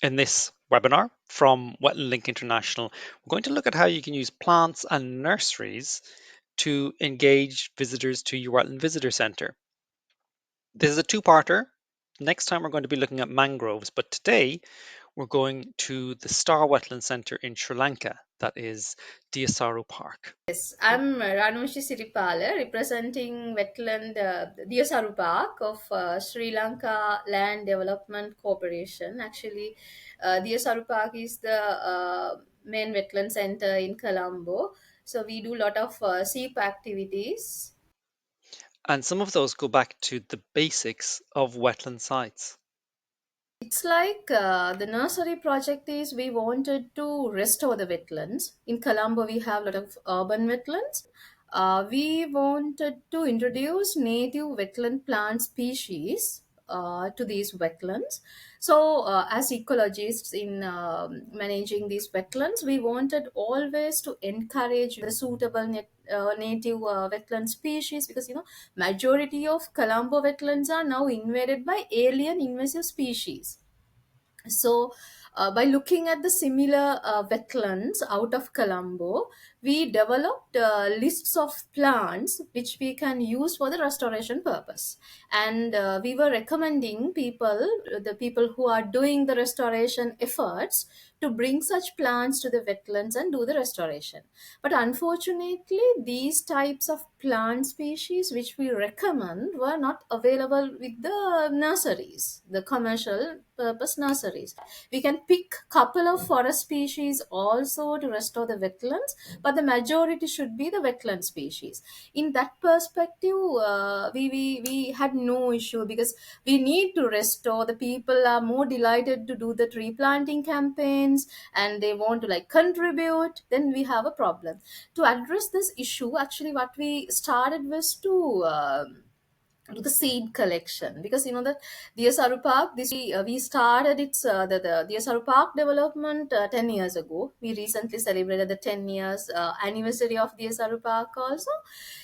In this webinar from Wetland Link International, we're going to look at how you can use plants and nurseries to engage visitors to your Wetland Visitor Centre. This is a two-parter. Next time we're going to be looking at mangroves, but today we're going to the Star Wetland Centre in Sri Lanka, that is Diyasaru Park. Yes, I'm Ranoshi Siripala representing Wetland Diyasaru Park of Sri Lanka Land Development Corporation. Actually, Diyasaru Park is the main wetland center in Colombo. So we do a lot of SEEP activities. And some of those go back to the basics of wetland sites. It's like the nursery project is we wanted to restore the wetlands. In Colombo, we have a lot of urban wetlands. We wanted to introduce native wetland plant species to these wetlands. So, as ecologists in managing these wetlands, we wanted always to encourage the suitable native wetland species because majority of Colombo wetlands are now invaded by alien invasive species. So, by looking at the similar wetlands out of Colombo, we developed lists of plants which we can use for the restoration purpose. And we were recommending the people who are doing the restoration efforts, to bring such plants to the wetlands and do the restoration. But unfortunately, these types of plant species which we recommend were not available with the nurseries, the commercial purpose nurseries. We can pick couple of forest species also to restore the wetlands, but the majority should be the wetland species. In that perspective, we had no issue because we need to restore. The people are more delighted to do the tree planting campaigns and they want to like contribute. Then we have a problem to address this issue. Actually, what we started was to do the seed collection, because that Diyasaru Park, we started the Diyasaru Park development 10 years ago. We recently celebrated the 10 years anniversary of Diyasaru Park also.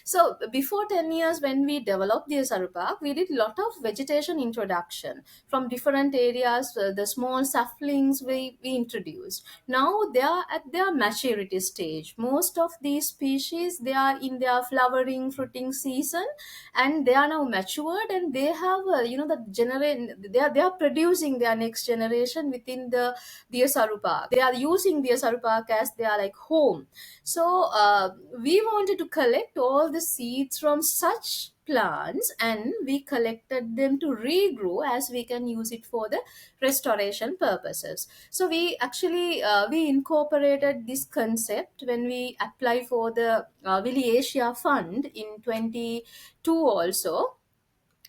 So before 10 years, when we developed Diyasaru Park, we did lot of vegetation introduction from different areas. The small saplings we introduced. Now they are at their maturity stage. Most of these species, they are in their flowering fruiting season, and they are now matured, and they have the they are producing their next generation within the Diyasaru Park. They are using Diyasaru Park as their like home. So we wanted to collect all the seeds from such plants, and we collected them to regrow as we can use it for the restoration purposes. So we actually we incorporated this concept when we apply for the Willy Asia Fund in 22 also.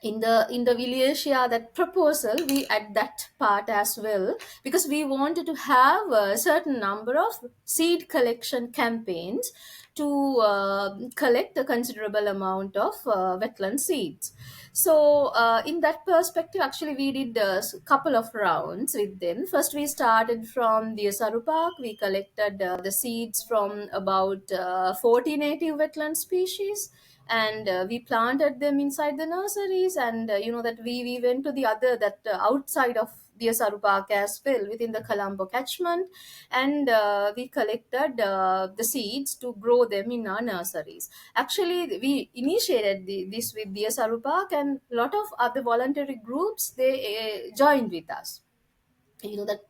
In the Village, that proposal, we add that part as well, because we wanted to have a certain number of seed collection campaigns to collect a considerable amount of wetland seeds. So in that perspective, actually we did a couple of rounds with them. First we started from the Saru Park. We collected the seeds from about 40 native wetland species, and we planted them inside the nurseries. And that we went to the other that outside of Diyasaru Park as well, within the Colombo catchment, and we collected the seeds to grow them in our nurseries. Actually, we initiated this with Diyasaru Park, and a lot of other voluntary groups, they joined with us. That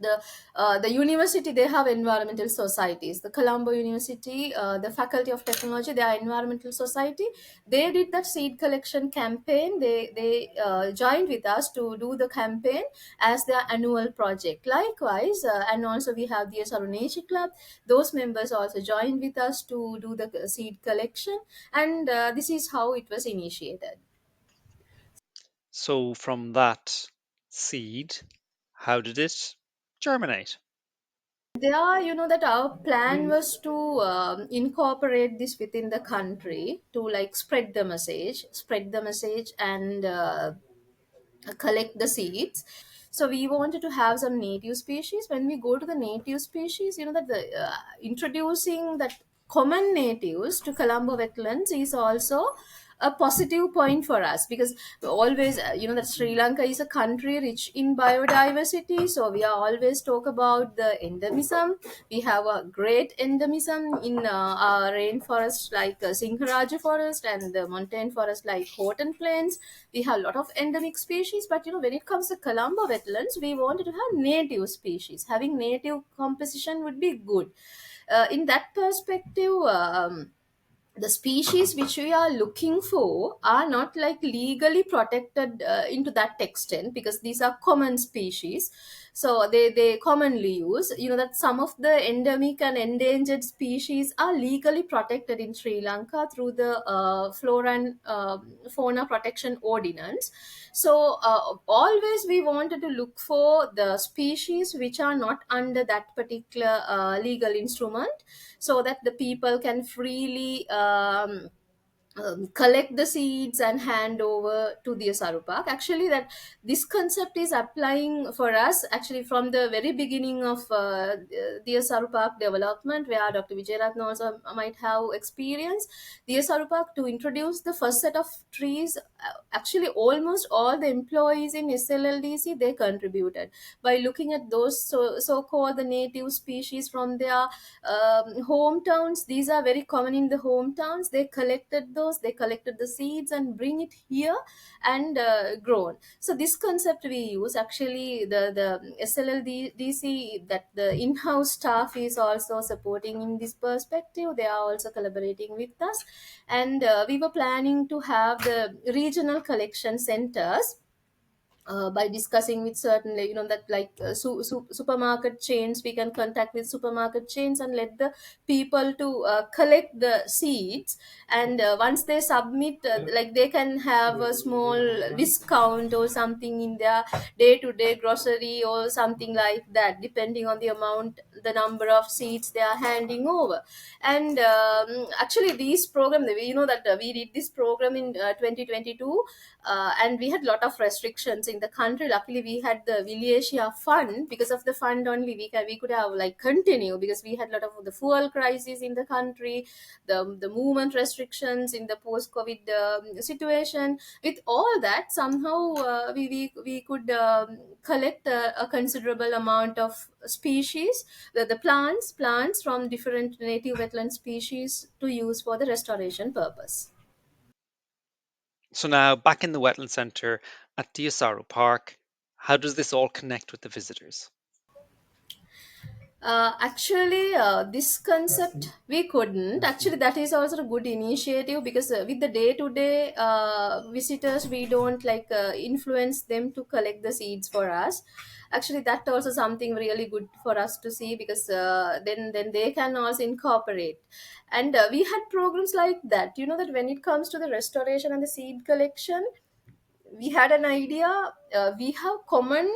the university, they have environmental societies. The Colombo University, the Faculty of Technology, they are environmental society. They did that seed collection campaign. They joined with us to do the campaign as their annual project. Likewise, and also we have the Nature Club. Those members also joined with us to do the seed collection, and this is how it was initiated. So, from that seed, how did it germinate? There, that our plan was to incorporate this within the country to like spread the message, and collect the seeds. So we wanted to have some native species. When we go to the native species, that the introducing that common natives to Colombo wetlands is also a positive point for us, because always, that Sri Lanka is a country rich in biodiversity, so we are always talk about the endemism. We have a great endemism in our rainforest like Singharaja forest, and the montane forest like Horton Plains. We have a lot of endemic species, but when it comes to Colombo wetlands, we wanted to have native species. Having native composition would be good. In that perspective, the species which we are looking for are not like legally protected into that extent, because these are common species. So they commonly use, that some of the endemic and endangered species are legally protected in Sri Lanka through the flora and fauna protection ordinance. So always we wanted to look for the species which are not under that particular legal instrument, so that the people can freely collect the seeds and hand over to the Diyasaru Park. Actually, that this concept is applying for us actually from the very beginning of the Diyasaru Park development, where Dr. Vijayaratna also might have experience. The Diyasaru Park, to introduce the first set of trees, actually almost all the employees in SLLDC, they contributed by looking at those so-called the native species from their hometowns. These are very common in the hometowns. They collected the seeds and bring it here and grown. So this concept we use, actually the SLLDC, that the in-house staff is also supporting in this perspective. They are also collaborating with us, and we were planning to have the regional collection centers by discussing with certain, that like supermarket chains. We can contact with supermarket chains and let the people to collect the seeds, and once they submit, like they can have a small discount or something in their day to day grocery or something like that, depending on the amount, the number of seeds they are handing over. And actually these program, that we did this program in 2022, and we had lot of restrictions in the country. Luckily we had the Villasia fund. Because of the fund only, we could have like continue, because we had lot of the fuel crisis in the country, the movement restrictions in the post COVID situation. With all that, somehow we could collect a considerable amount of species, the plants from different native wetland species, to use for the restoration purpose. So now back in the Wetland Centre at Diyasaru Park, how does this all connect with the visitors? Actually, this concept we couldn't. Actually, that is also a good initiative, because with the day-to-day visitors, we don't like influence them to collect the seeds for us. Actually, that also something really good for us to see, because then they can also incorporate. And we had programs like that. That when it comes to the restoration and the seed collection, we had an idea. We have common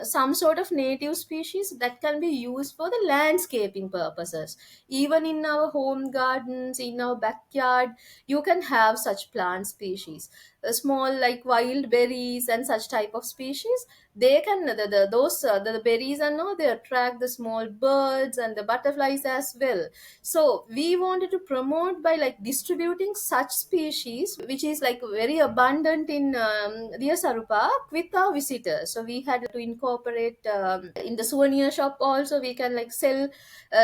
some sort of native species that can be used for the landscaping purposes. Even in our home gardens, in our backyard, you can have such plant species, small like wild berries and such type of species. They can the berries, and now they attract the small birds and the butterflies as well. So we wanted to promote by like distributing such species, which is like very abundant in Diyasaru Park, with our visitors. So we had to incorporate in the souvenir shop also. We can like sell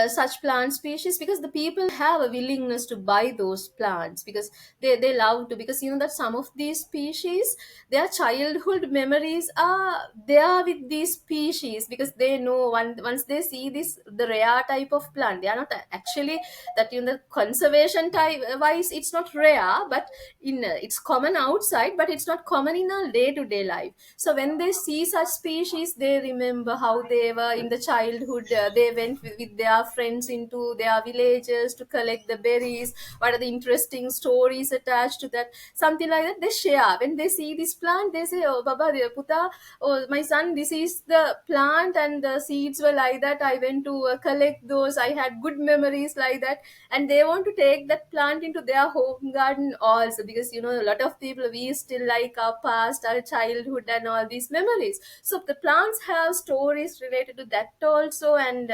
such plant species, because the people have a willingness to buy those plants, because they love to, because that some of these species, their childhood memories are there with these species, because they know once they see this the rare type of plant, they are not actually that the conservation type wise it's not rare, but in it's common outside, but it's not common in our day to day life. So when they see such species, they remember how they were in the childhood. They went with their friends into their villages to collect the berries. What are the interesting stories attached to that, something like that they share. When they see this plant, they say, oh baba, puta, oh my son, this is the plant and the seeds were like that. I went to collect those, I had good memories like that. And they want to take that plant into their home garden also, because a lot of people, we still like our past, our childhood and all these memories. So the plants have stories related to that also. And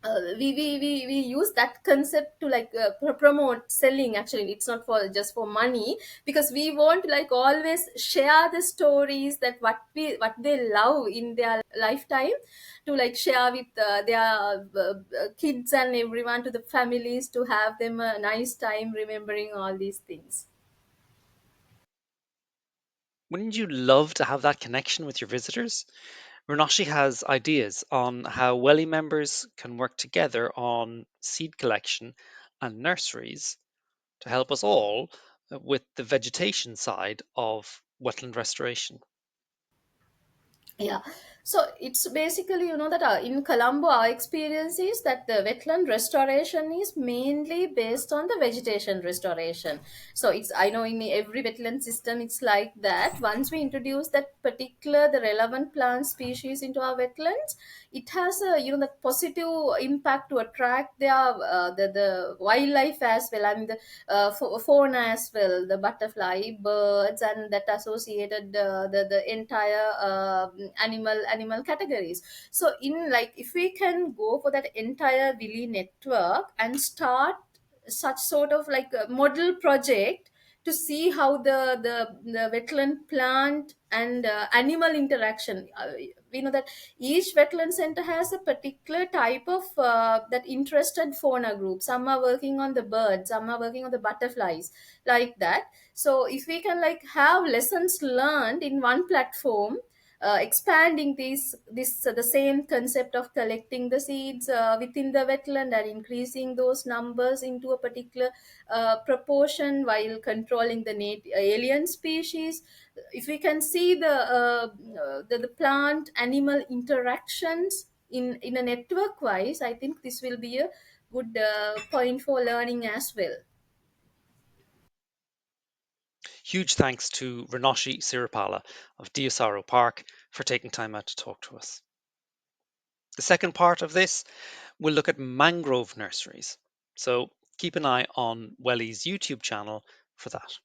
we use that concept to like promote selling. Actually, it's not for just for money, because we want to like always share the stories that what they love in their lifetime, to like share with their kids and everyone, to the families, to have them a nice time remembering all these things. Wouldn't you love to have that connection with your visitors? Ranoshi has ideas on how Welly members can work together on seed collection and nurseries to help us all with the vegetation side of wetland restoration. Yeah, so it's basically, that in Colombo, our experience is that the wetland restoration is mainly based on the vegetation restoration. So it's, I know in every wetland system it's like that. Once we introduce that particular the relevant plant species into our wetlands, it has a, the positive impact to attract their the wildlife as well, and the fauna as well, the butterfly, birds, and that associated the entire animal categories. So in like, if we can go for that entire willy network and start such sort of like a model project, to see how the wetland plant and animal interaction, we know that each wetland center has a particular type of that interested fauna group. Some are working on the birds, some are working on the butterflies, like that. So if we can like have lessons learned in one platform, expanding this the same concept of collecting the seeds within the wetland, and increasing those numbers into a particular proportion, while controlling the alien species. If we can see the plant animal interactions in a network wise, I think this will be a good point for learning as well. Huge thanks to Ranoshi Siripala of Diyasaru Park for taking time out to talk to us. The second part of this, we'll look at mangrove nurseries. So keep an eye on Welly's YouTube channel for that.